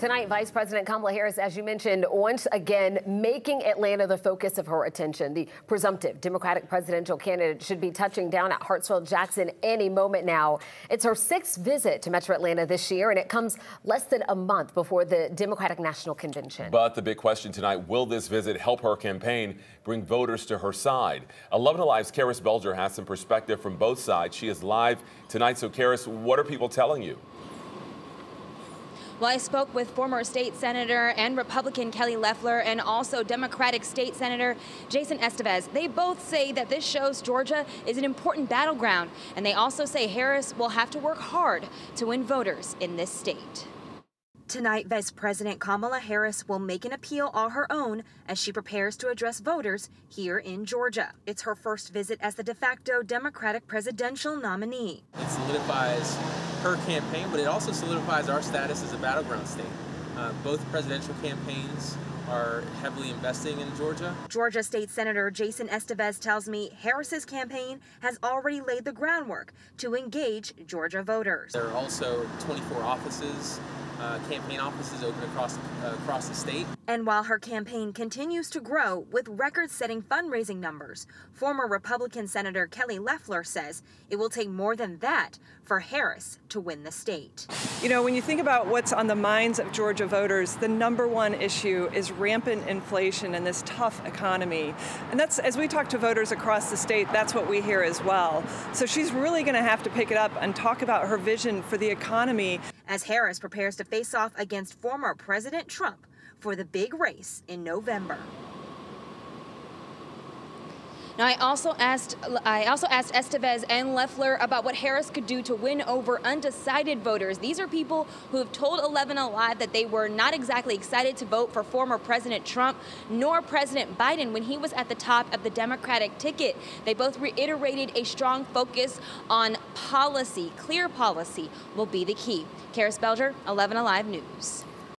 Tonight, Vice President Kamala Harris, as you mentioned, once again making Atlanta the focus of her attention. The presumptive Democratic presidential candidate should be touching down at Hartsfield-Jackson any moment now. It's her 6th visit to Metro Atlanta this year, and it comes less than a month before the Democratic National Convention. But the big question tonight, will this visit help her campaign bring voters to her side? 11 Alive's Karis Belger has some perspective from both sides. She is live tonight. So, Karis, what are people telling you? Well, I spoke with former state senator and Republican Kelly Loeffler and also Democratic state senator Jason Estevez. They both say that this shows Georgia is an important battleground, and they also say Harris will have to work hard to win voters in this state. Tonight, Vice President Kamala Harris will make an appeal all her own as she prepares to address voters here in Georgia. It's her first visit as the de facto Democratic presidential nominee. It solidifies her campaign, but it also solidifies our status as a battleground state. Both presidential campaigns are heavily investing in Georgia. Georgia State Senator Jason Estevez tells me Harris's campaign has already laid the groundwork to engage Georgia voters. There are also 24 offices, campaign offices open across the state. And while her campaign continues to grow with record-setting fundraising numbers, former Republican Senator Kelly Loeffler says it will take more than that for Harris to win the state. You know, when you think about what's on the minds of Georgia voters, the #1 issue is rampant inflation and this tough economy. And that's, as we talk to voters across the state, that's what we hear as well. So she's really going to have to pick it up and talk about her vision for the economy. As Harris prepares to face off against former President Trump for the big race in November. Now, I also asked Estevez and Loeffler about what Harris could do to win over undecided voters. These are people who have told 11 Alive that they were not exactly excited to vote for former President Trump nor President Biden when he was at the top of the Democratic ticket. They both reiterated a strong focus on policy. Clear policy will be the key. Karis Belger, 11 Alive News.